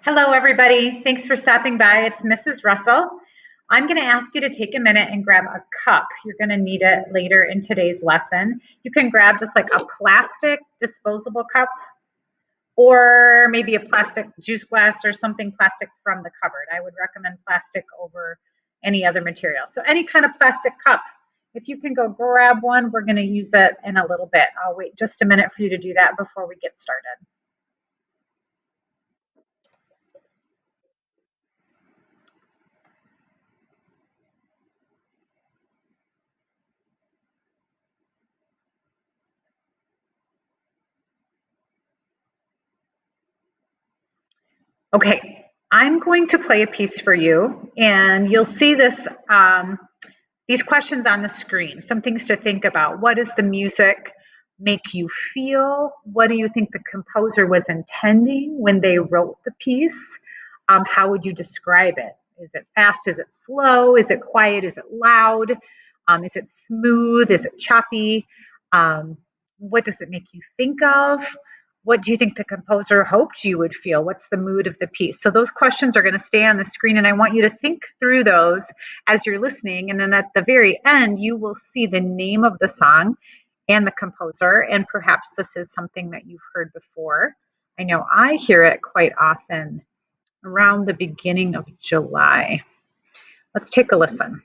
Hello, everybody. Thanks for stopping by. It's Mrs. Russell. I'm going to ask you to take a minute and grab a cup. You're going to need it later in today's lesson. You can grab just like a plastic disposable cup or maybe a plastic juice glass or something plastic from the cupboard. I would recommend plastic over any other material. So any kind of plastic cup. If you can go grab one, we're going to use it in a little bit. I'll wait just a minute for you to do that before we get started. Okay, I'm going to play a piece for you, and you'll see these questions on the screen. Some things to think about. What does the music make you feel? What do you think the composer was intending when they wrote the piece? How would you describe it? Is it fast? Is it slow? Is it quiet? Is it loud? Is it smooth? Is it choppy? What does it make you think of? What do you think the composer hoped you would feel? What's the mood of the piece? So those questions are going to stay on the screen, and I want you to think through those as you're listening. And then at the very end, you will see the name of the song and the composer, and perhaps this is something that you've heard before. I know I hear it quite often around the beginning of July. Let's take a listen.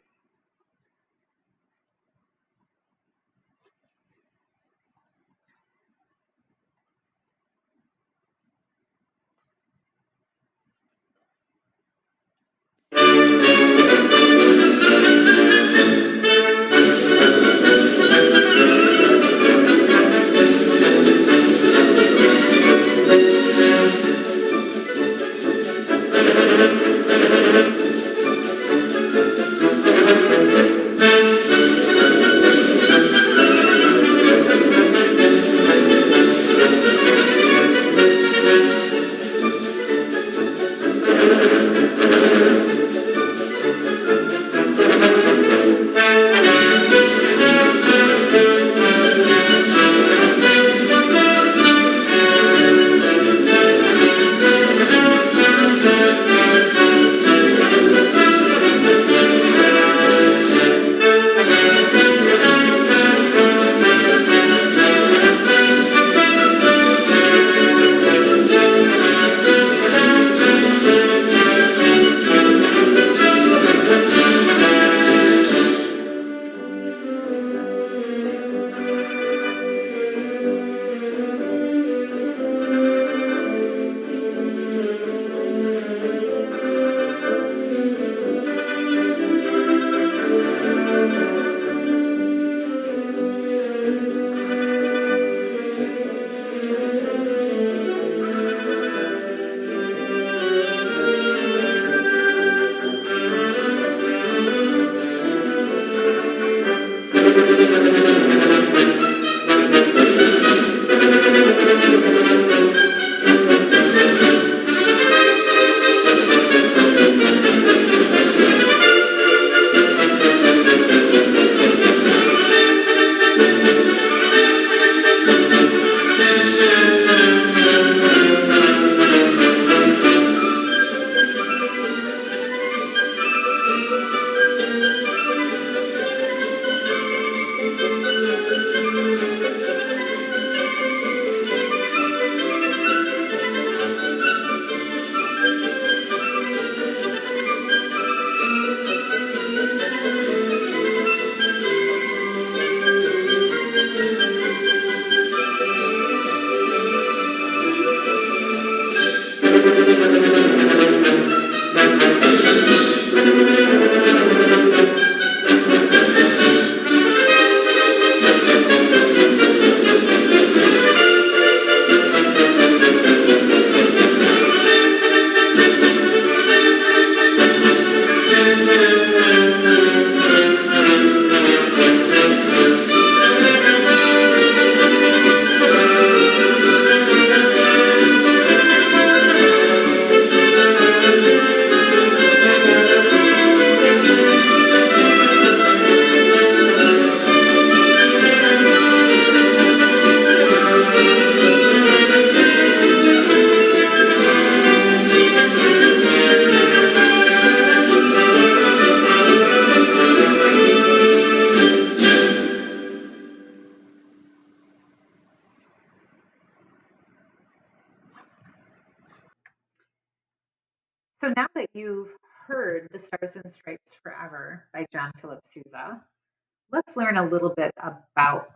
So now that you've heard The Stars and Stripes Forever by John Philip Sousa, let's learn a little bit about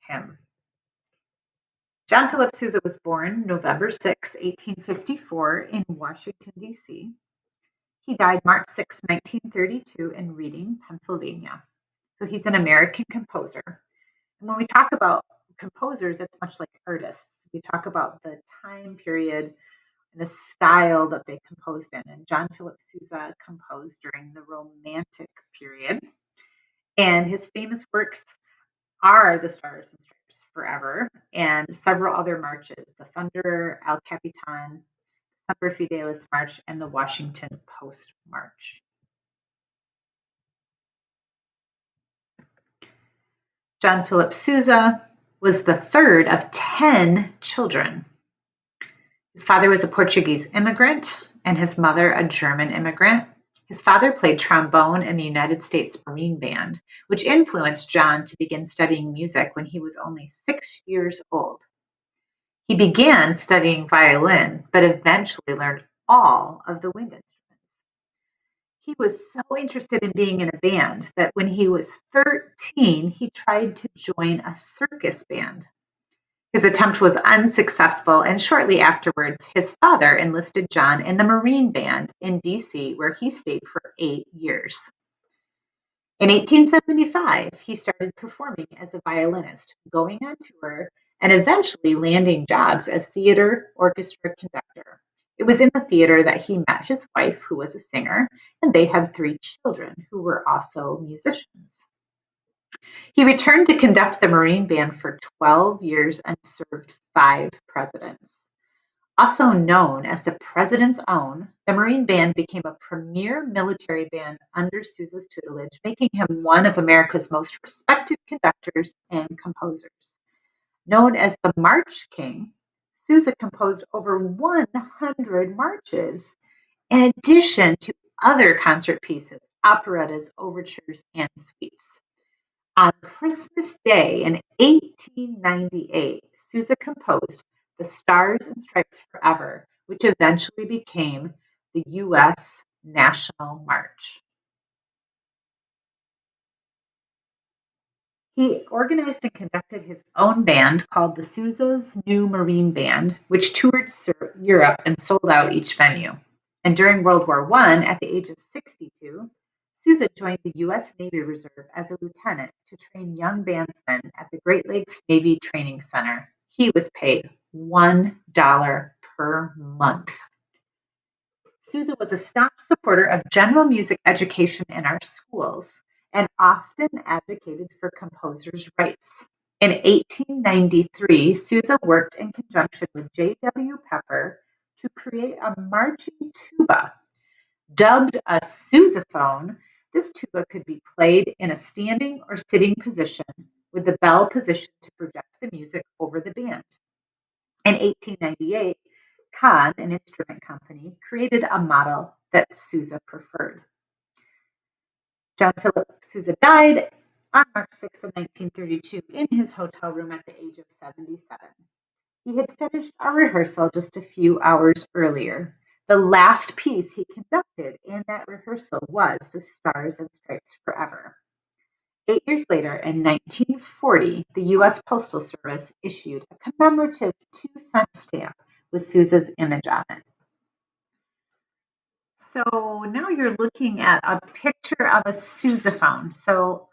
him. John Philip Sousa was born November 6, 1854 in Washington, D.C. He died March 6, 1932 in Reading, Pennsylvania. So he's an American composer. And when we talk about composers, it's much like artists. We talk about the time period and the style that they composed in. And John Philip Sousa composed during the Romantic period. And his famous works are The Stars and Stripes Forever and several other marches, the Thunderer, El Capitan, Semper Fidelis March, and the Washington Post March. John Philip Sousa was the third of 10 children. His father was a Portuguese immigrant and his mother a German immigrant. His father played trombone in the United States Marine Band, which influenced John to begin studying music when he was only 6 years old. He began studying violin, but eventually learned all of the wind instruments. He was so interested in being in a band that when he was 13, he tried to join a circus band. His attempt was unsuccessful, and shortly afterwards, his father enlisted John in the Marine Band in D.C., where he stayed for 8 years. In 1875, he started performing as a violinist, going on tour, and eventually landing jobs as theater orchestra conductor. It was in the theater that he met his wife, who was a singer, and they had 3 children who were also musicians. He returned to conduct the Marine Band for 12 years and served 5 presidents. Also known as the President's Own, the Marine Band became a premier military band under Sousa's tutelage, making him one of America's most respected conductors and composers. Known as the March King, Sousa composed over 100 marches, in addition to other concert pieces, operettas, overtures, and suites. On Christmas Day in 1898, Sousa composed "The Stars and Stripes Forever", which eventually became the U.S. National March. He organized and conducted his own band called the Sousa's New Marine Band, which toured Europe and sold out each venue. And during World War I, at the age of 62, Sousa joined the U.S. Navy Reserve as a lieutenant to train young bandsmen at the Great Lakes Navy Training Center. He was paid $1 per month. Sousa was a staunch supporter of general music education in our schools and often advocated for composers' rights. In 1893, Sousa worked in conjunction with J.W. Pepper to create a marching tuba. Dubbed a sousaphone, this tuba could be played in a standing or sitting position with the bell positioned to project the music over the band. In 1898, Kahn, an instrument company, created a model that Sousa preferred. John Philip Sousa died on March 6, 1932 in his hotel room at the age of 77. He had finished a rehearsal just a few hours earlier. The last piece he conducted in that rehearsal was "The Stars and Stripes Forever". 8 years later, in 1940, the U.S. Postal Service issued a commemorative 2-cent stamp with Sousa's image on it. So now you're looking at a picture of a sousaphone. So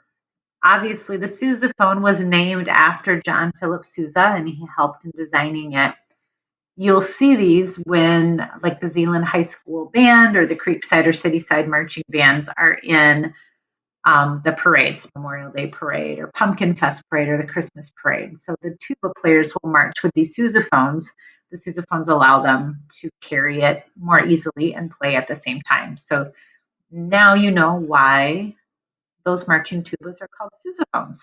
obviously the sousaphone was named after John Philip Sousa, and he helped in designing it. You'll see these when, like, the Zeeland High School Band or the Creekside or Cityside marching bands are in the parades, Memorial Day Parade or Pumpkin Fest Parade or the Christmas Parade. So the tuba players will march with these sousaphones. The sousaphones allow them to carry it more easily and play at the same time. So now you know why those marching tubas are called sousaphones,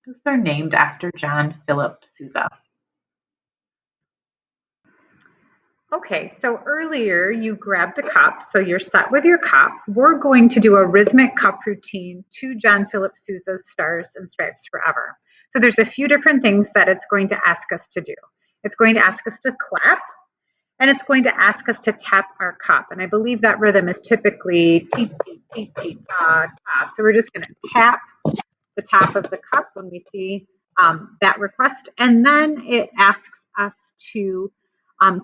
because they're named after John Philip Sousa. Okay, so earlier you grabbed a cup, so you're set with your cup. We're going to do a rhythmic cup routine to John Philip Sousa's Stars and Stripes Forever. So there's a few different things that it's going to ask us to do. It's going to ask us to clap, and it's going to ask us to tap our cup. And I believe that rhythm is typically teet, teet, teet, teet, ta, ta. So we're just going to tap the top of the cup when we see that request. And then it asks us to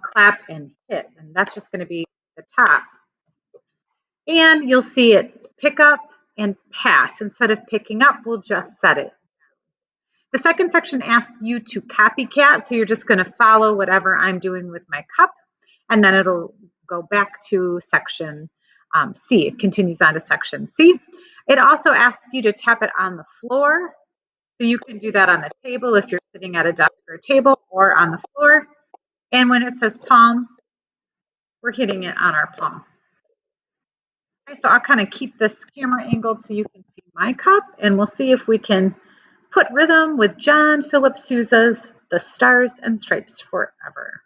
clap and hit. And that's just going to be the top. And you'll see it pick up and pass. Instead of picking up, we'll just set it. The second section asks you to copycat. So you're just going to follow whatever I'm doing with my cup. And then it'll go back to section C. It continues on to section C. It also asks you to tap it on the floor. So you can do that on the table if you're sitting at a desk or a table, or on the floor. And when it says palm, we're hitting it on our palm. Okay, so I'll kind of keep this camera angled so you can see my cup, and we'll see if we can put rhythm with John Philip Sousa's The Stars and Stripes Forever.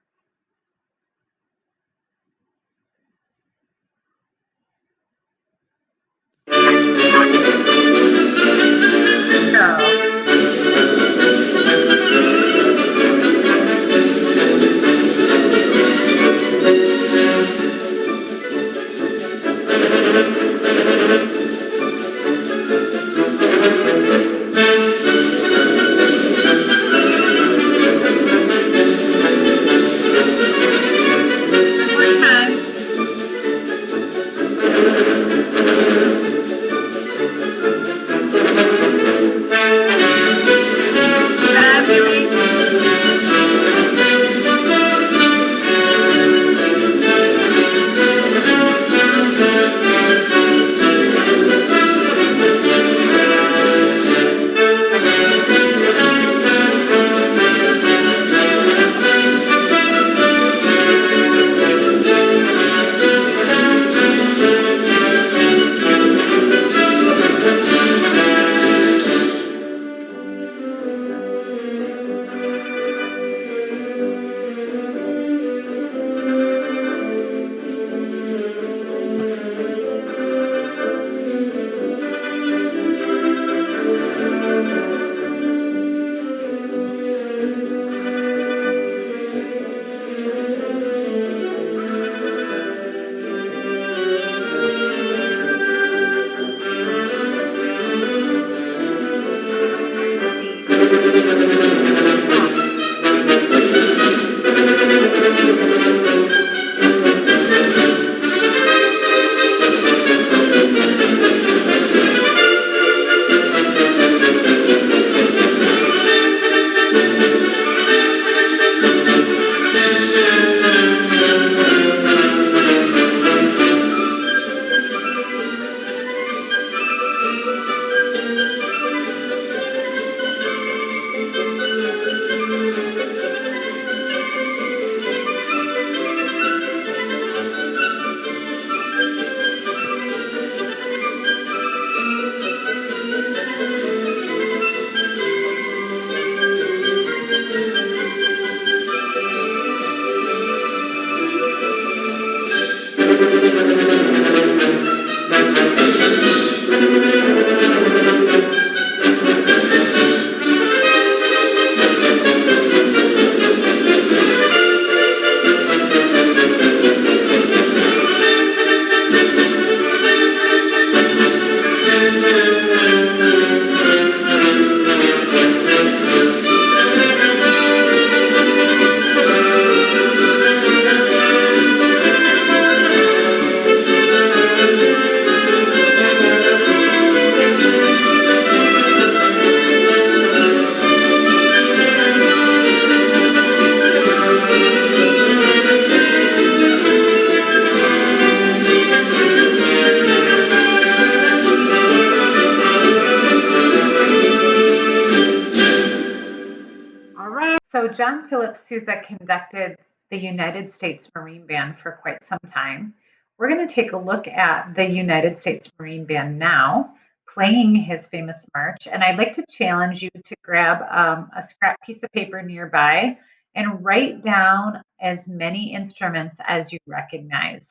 So, John Philip Sousa conducted the United States Marine Band for quite some time. We're going to take a look at the United States Marine Band now, playing his famous march. And I'd like to challenge you to grab a scrap piece of paper nearby and write down as many instruments as you recognize.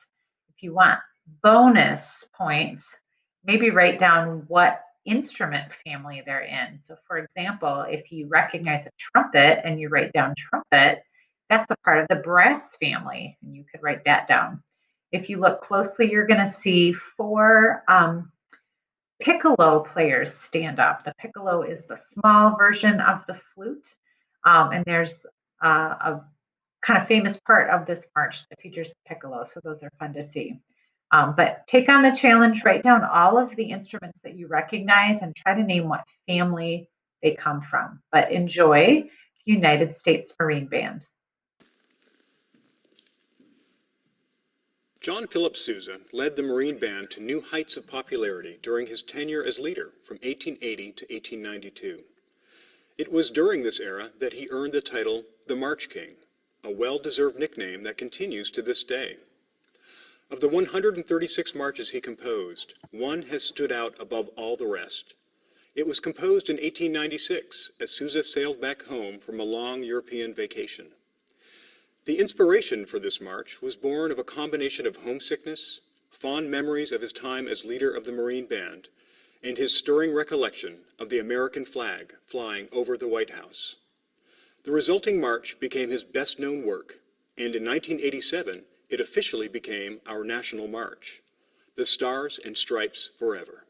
If you want bonus points, maybe write down what instrument family they're in. So for example, if you recognize a trumpet and you write down trumpet, That's a part of the brass family, and you could write that down. If you look closely, you're going to see four piccolo players stand up. The piccolo is the small version of the flute, and there's a kind of famous part of this march that features the piccolo, so those are fun to see. But take on the challenge, write down all of the instruments that you recognize and try to name what family they come from. But enjoy the United States Marine Band. John Philip Sousa led the Marine Band to new heights of popularity during his tenure as leader from 1880 to 1892. It was during this era that he earned the title the March King, a well-deserved nickname that continues to this day. Of the 136 marches he composed, one has stood out above all the rest. It was composed in 1896 as Sousa sailed back home from a long European vacation. The inspiration for this march was born of a combination of homesickness, fond memories of his time as leader of the Marine Band, and his stirring recollection of the American flag flying over the White House. The resulting march became his best-known work, and in 1987, it officially became our national march, the Stars and Stripes Forever.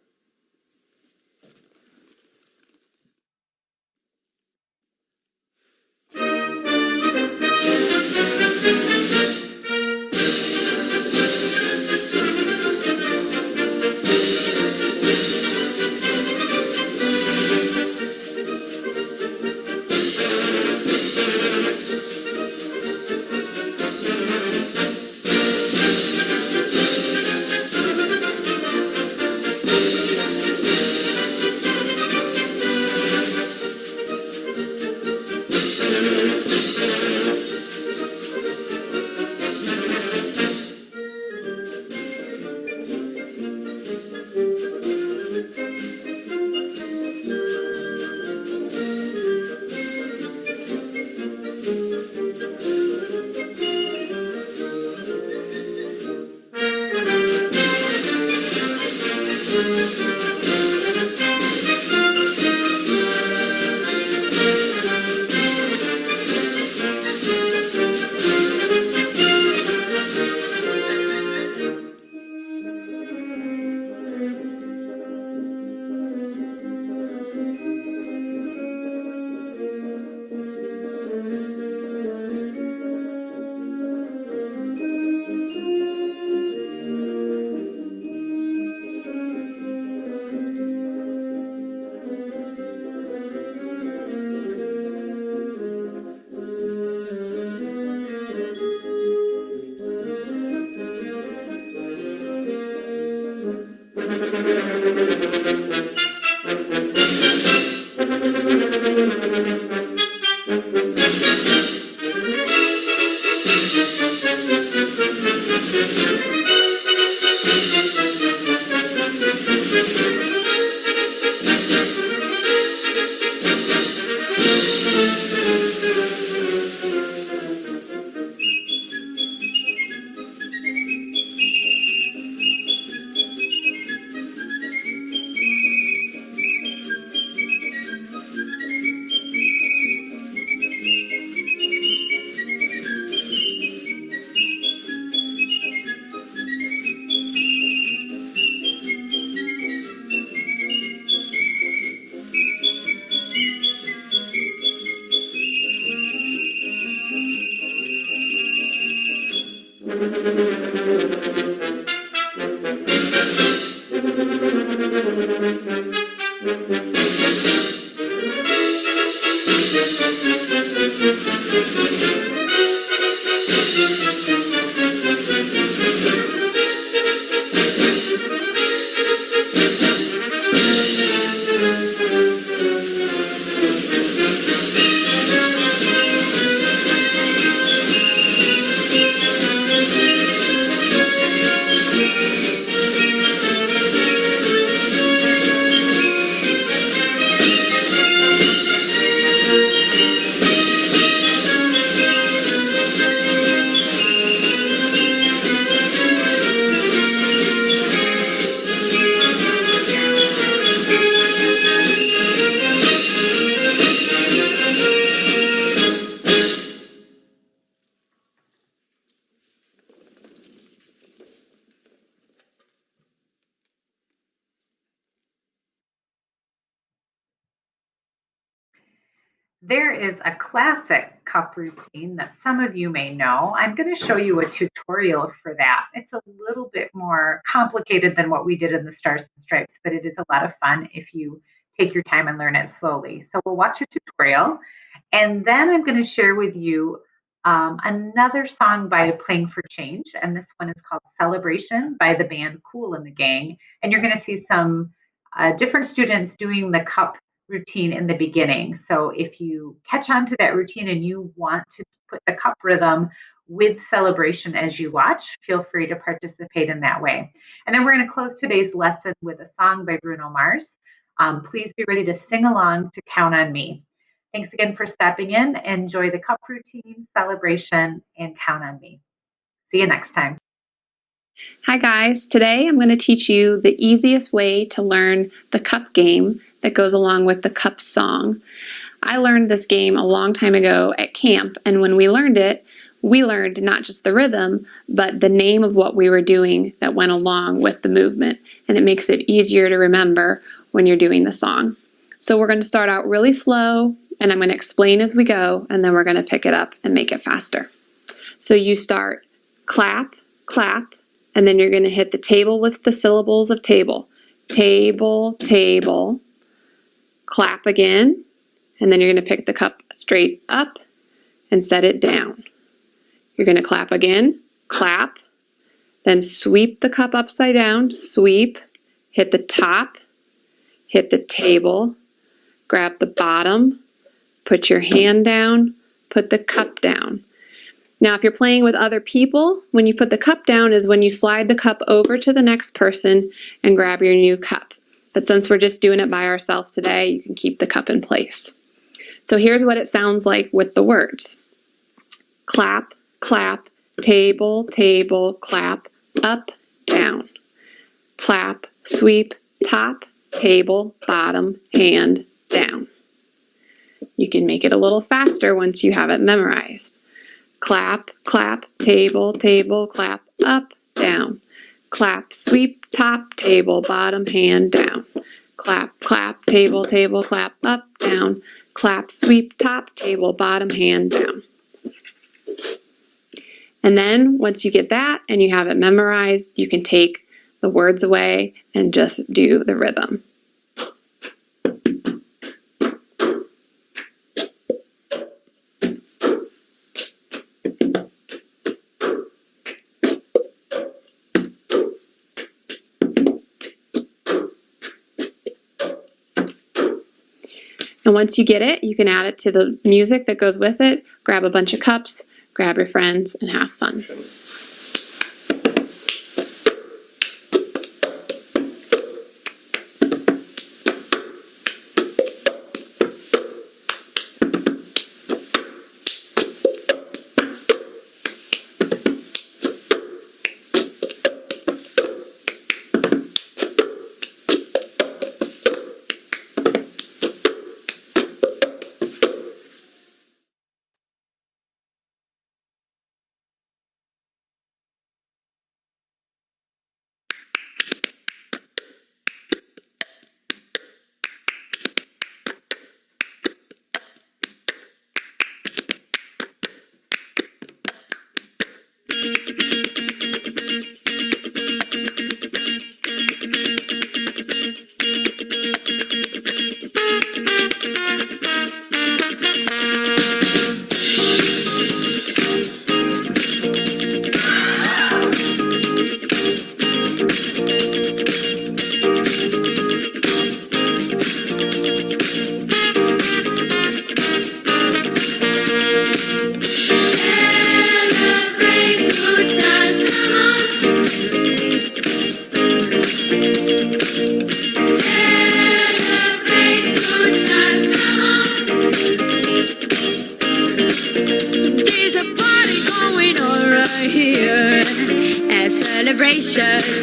there is a classic cup routine that some of you may know. I'm going to show you a tutorial for that. It's a little bit more complicated than what we did in the Stars and Stripes, but it is a lot of fun if you take your time and learn it slowly. So we'll watch a tutorial, and then I'm going to share with you another song by Playing for Change, and this one is called Celebration by the band Kool and the Gang. And you're going to see some different students doing the cup routine in the beginning. So if you catch on to that routine and you want to put the cup rhythm with celebration as you watch, feel free to participate in that way. And then we're going to close today's lesson with a song by Bruno Mars. Please be ready to sing along to Count on Me. Thanks again for stepping in. Enjoy the cup routine, celebration, and count on me. See you next time. Hi guys, today I'm going to teach you the easiest way to learn the cup game that goes along with the cup song. I learned this game a long time ago at camp, and when we learned not just the rhythm, but the name of what we were doing that went along with the movement, and it makes it easier to remember when you're doing the song. So we're going to start out really slow, and I'm going to explain as we go, and then we're going to pick it up and make it faster. So you start clap, clap, and then you're going to hit the table with the syllables of table. Table, table, clap again, and then you're going to pick the cup straight up and set it down. You're going to clap again, clap, then sweep the cup upside down, sweep, hit the top, hit the table, grab the bottom, put your hand down, put the cup down. Now, if you're playing with other people, when you put the cup down is when you slide the cup over to the next person and grab your new cup. But since we're just doing it by ourselves today, you can keep the cup in place. So here's what it sounds like with the words. Clap, clap, table, table, clap, up, down. Clap, sweep, top, table, bottom, hand, down. You can make it a little faster once you have it memorized. Clap, clap, table, table, clap, up, down. Clap, sweep, top, table, bottom, hand, down. Clap, clap, table, table, clap, up, down. Clap, sweep, top, table, bottom, hand, down. And then once you get that and you have it memorized, you can take the words away and just do the rhythm. And once you get it, you can add it to the music that goes with it, grab a bunch of cups, grab your friends, and have fun.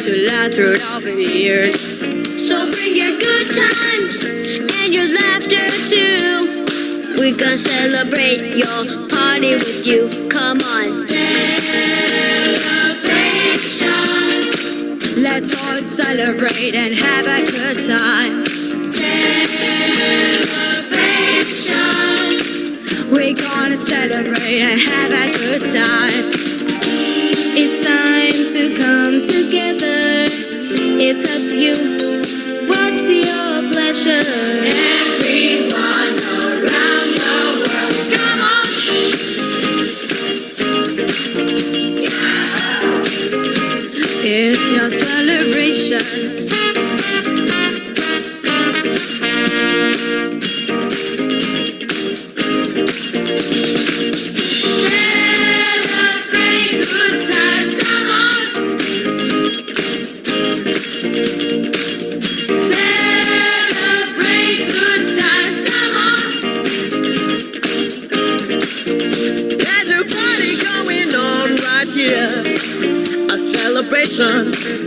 To laugh throughout the years. So bring your good times and your laughter too. We gonna celebrate your party with you. Come on. Celebration. Let's all celebrate and have a good time. Celebration. celebrate and have a good time. It's time to come together. It's up to you. What's your pleasure? Everyone around the world, come on. Yeah. It's your celebration.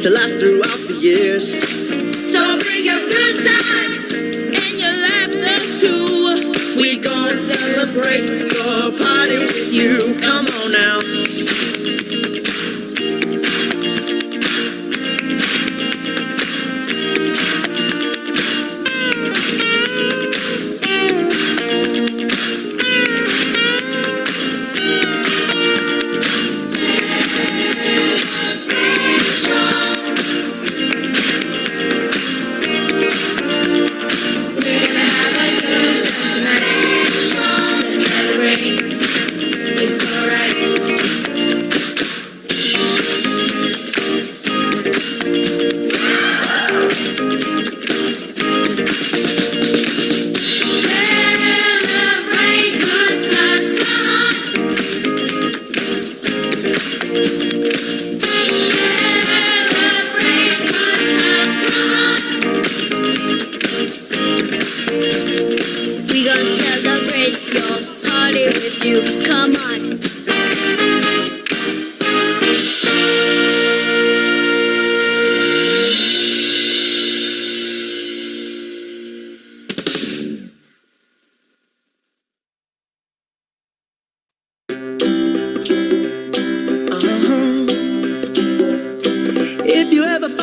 To last throughout the years. So bring your good times and your laughter too. We gonna celebrate your party with you. Come on now.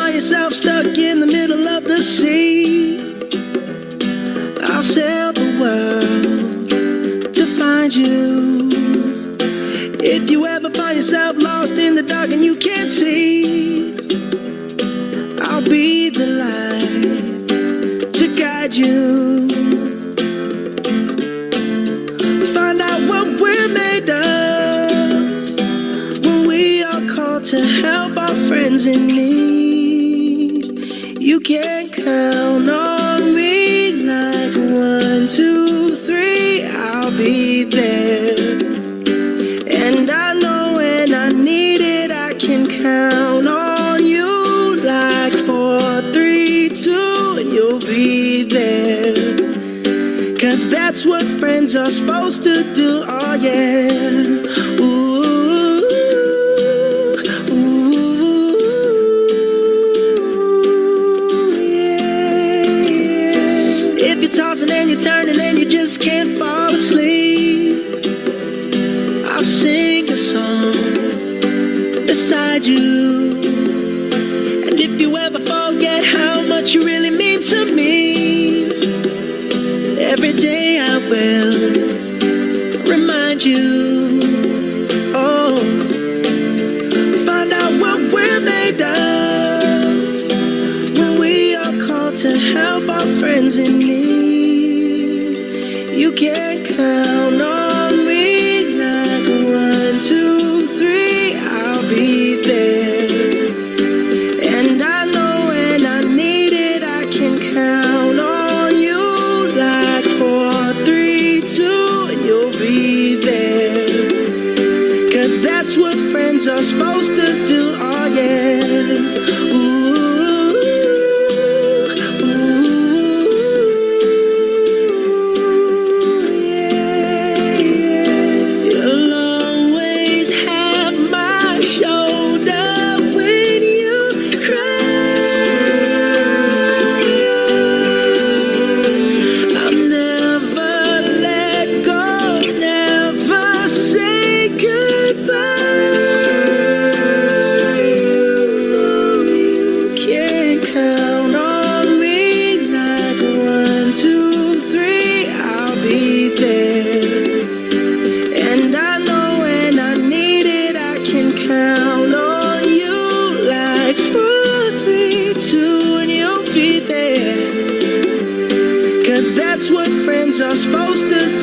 Yourself stuck in the middle of the sea, I'll sail the world to find you. If you ever find yourself lost in the dark and you can't see, I'll be the light to guide you. Find out what we're made of when we are called to help our friends in need. You can count on me like 1, 2, 3, I'll be there. And I know when I need it, I can count on you like 4, 3, 2, and you'll be there. 'Cause that's what friends are supposed to do, oh yeah. Ooh. Tossing and you're turning and you just can't fall asleep, I'll sing a song beside you. And if you ever forget how much you really mean to me, every day I will remind you. Oh, find out what we're made of when we are called to help our friends in need. You can count on me like 1, 2, 3, I'll be there. And I know when I need it, I can count on you like 4, 3, 2, and you'll be there. 'Cause that's what friends are supposed to do, oh yeah. Ooh. Goodbye. supposed to